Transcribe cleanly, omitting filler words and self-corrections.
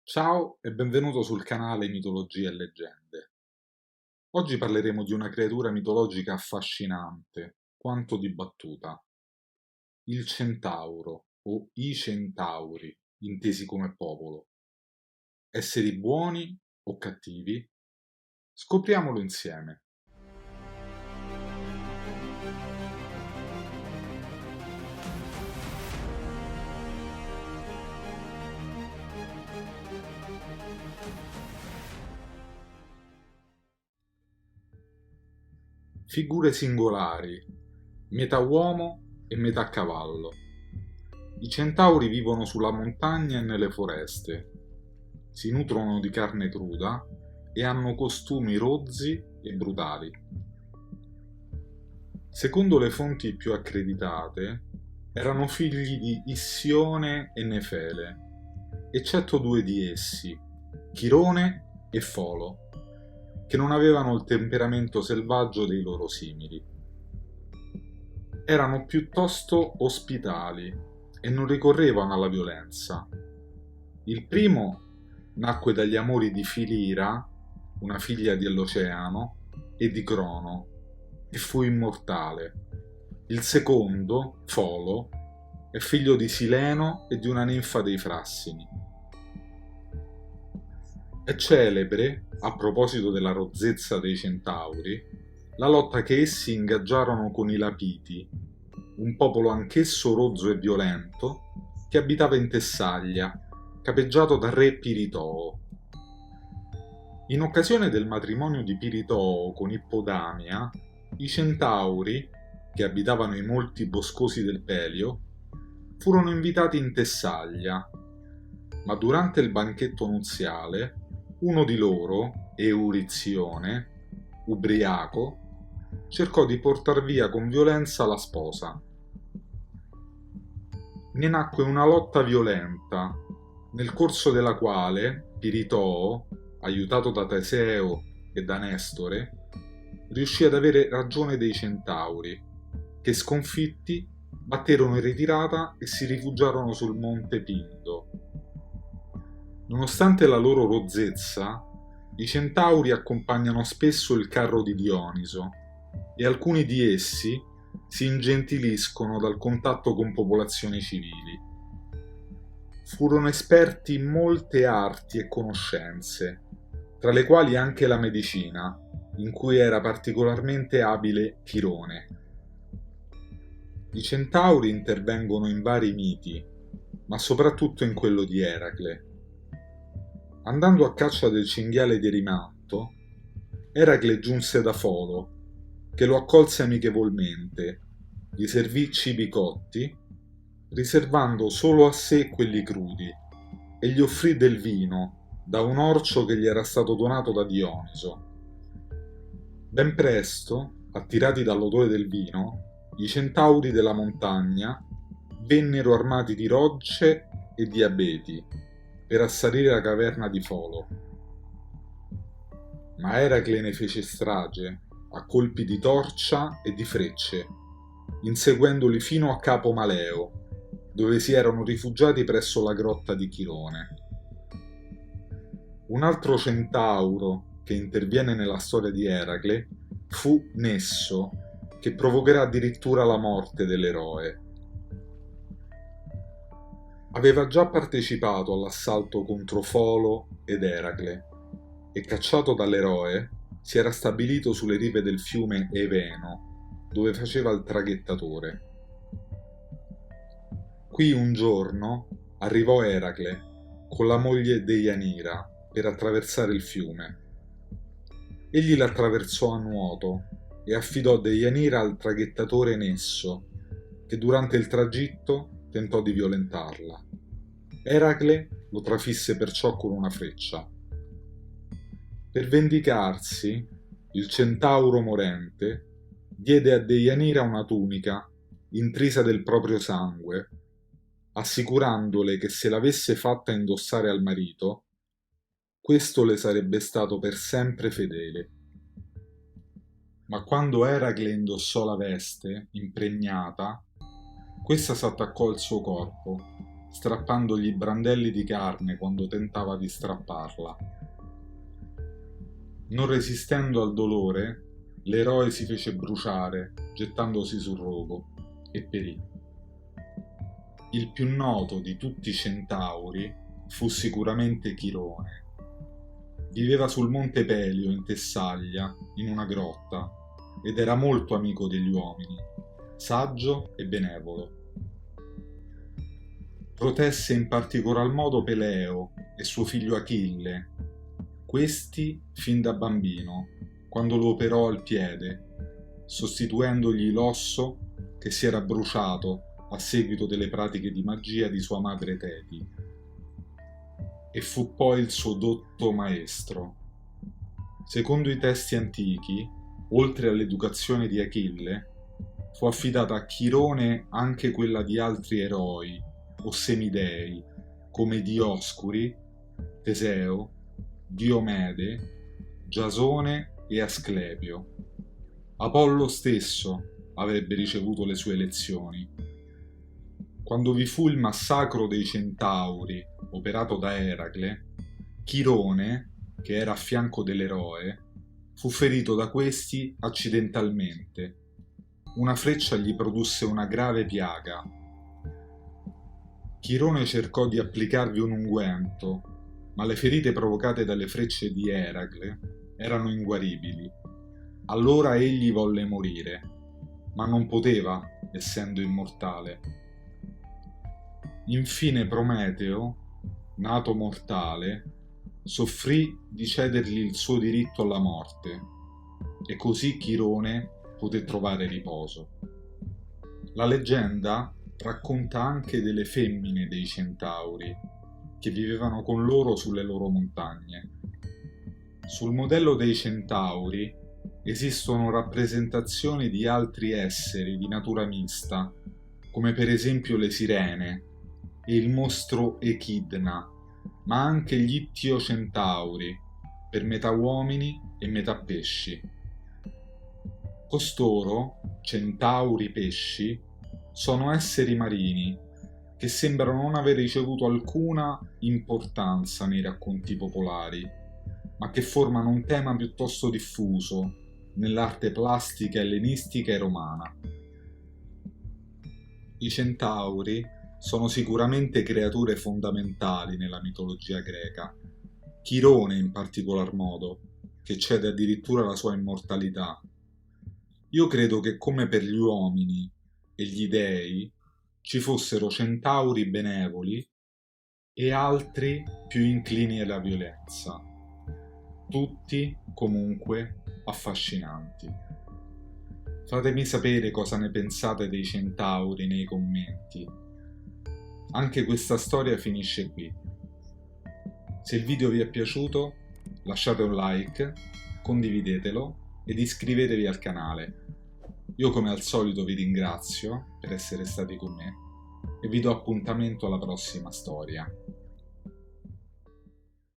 Ciao e benvenuto sul canale Mitologie e Leggende. Oggi parleremo di una creatura mitologica affascinante, quanto dibattuta, il centauro o i centauri, intesi come popolo. Esseri buoni o cattivi? Scopriamolo insieme. Figure singolari, metà uomo e metà cavallo. I centauri vivono sulla montagna e nelle foreste, si nutrono di carne cruda e hanno costumi rozzi e brutali. Secondo le fonti più accreditate, erano figli di Issione e Nefele, eccetto due di essi, Chirone e Folo, che non avevano il temperamento selvaggio dei loro simili. Erano piuttosto ospitali e non ricorrevano alla violenza. Il primo nacque dagli amori di Filira, una figlia dell'Oceano, e di Crono, e fu immortale. Il secondo, Folo, è figlio di Sileno e di una ninfa dei Frassini. È celebre, a proposito della rozzezza dei centauri, la lotta che essi ingaggiarono con i Lapiti, un popolo anch'esso rozzo e violento, che abitava in Tessaglia, capeggiato dal re Piritoo. In occasione del matrimonio di Piritoo con Ippodamia, i centauri, che abitavano i molti boscosi del Pelio, furono invitati in Tessaglia, ma durante il banchetto nuziale uno di loro, Eurizione, ubriaco, cercò di portar via con violenza la sposa. Ne nacque una lotta violenta, nel corso della quale Piritoo, aiutato da Teseo e da Nestore, riuscì ad avere ragione dei centauri, che sconfitti batterono in ritirata e si rifugiarono sul monte Pindo. Nonostante la loro rozzezza, i centauri accompagnano spesso il carro di Dioniso e alcuni di essi si ingentiliscono dal contatto con popolazioni civili. Furono esperti in molte arti e conoscenze, tra le quali anche la medicina, in cui era particolarmente abile Chirone. I centauri intervengono in vari miti, ma soprattutto in quello di Eracle. Andando a caccia del cinghiale di Erimanto, Eracle giunse da Folo, che lo accolse amichevolmente, gli servì cibi cotti, riservando solo a sé quelli crudi, e gli offrì del vino da un orcio che gli era stato donato da Dioniso. Ben presto, attirati dall'odore del vino, i centauri della montagna vennero armati di rocce e di abeti per assalire la caverna di Folo. Ma Eracle ne fece strage a colpi di torcia e di frecce, inseguendoli fino a Capo Maleo, dove si erano rifugiati presso la grotta di Chirone. Un altro centauro che interviene nella storia di Eracle fu Nesso, che provocherà addirittura la morte dell'eroe. Aveva già partecipato all'assalto contro Folo ed Eracle e, cacciato dall'eroe, si era stabilito sulle rive del fiume Eveno, dove faceva il traghettatore. Qui un giorno arrivò Eracle con la moglie Deianira per attraversare il fiume. Egli l'attraversò a nuoto e affidò Deianira al traghettatore Nesso, che durante il tragitto tentò di violentarla. Eracle lo trafisse perciò con una freccia. Per vendicarsi, il centauro morente diede a Deianira una tunica intrisa del proprio sangue, assicurandole che se l'avesse fatta indossare al marito, questo le sarebbe stato per sempre fedele. Ma quando Eracle indossò la veste, impregnata, questa s'attaccò al suo corpo strappandogli i brandelli di carne quando tentava di strapparla. Non resistendo al dolore, l'eroe si fece bruciare, gettandosi sul rogo, e perì. Il più noto di tutti i centauri fu sicuramente Chirone. Viveva sul monte Pelio in Tessaglia, in una grotta, ed era molto amico degli uomini, saggio e benevolo. Protesse in particolar modo Peleo e suo figlio Achille, questi fin da bambino, quando lo operò al piede, sostituendogli l'osso che si era bruciato a seguito delle pratiche di magia di sua madre Teti, e fu poi il suo dotto maestro. Secondo i testi antichi, oltre all'educazione di Achille, fu affidata a Chirone anche quella di altri eroi o semidei come Dioscuri, Teseo, Diomede, Giasone e Asclepio. Apollo stesso avrebbe ricevuto le sue lezioni. Quando vi fu il massacro dei Centauri, operato da Eracle, Chirone, che era a fianco dell'eroe, fu ferito da questi accidentalmente. Una freccia gli produsse una grave piaga. Chirone cercò di applicarvi un unguento, ma le ferite provocate dalle frecce di Eracle erano inguaribili. Allora egli volle morire, ma non poteva, essendo immortale. Infine Prometeo, nato mortale, soffrì di cedergli il suo diritto alla morte, e così Chirone poté trovare riposo. La leggenda racconta anche delle femmine dei centauri, che vivevano con loro sulle loro montagne. Sul modello dei centauri esistono rappresentazioni di altri esseri di natura mista, come per esempio le sirene e il mostro Echidna, ma anche gli Ittio-centauri, per metà uomini e metà pesci. Costoro, centauri pesci, sono esseri marini che sembrano non aver ricevuto alcuna importanza nei racconti popolari, ma che formano un tema piuttosto diffuso nell'arte plastica ellenistica e romana. I centauri sono sicuramente creature fondamentali nella mitologia greca, Chirone in particolar modo, che cede addirittura la sua immortalità. Io credo che come per gli uomini e gli dei ci fossero centauri benevoli e altri più inclini alla violenza, tutti comunque affascinanti. Fatemi sapere cosa ne pensate dei centauri nei commenti. Anche questa storia finisce qui. Se il video vi è piaciuto, lasciate un like, condividetelo ed iscrivetevi al canale. Io come al solito vi ringrazio per essere stati con me e vi do appuntamento alla prossima storia.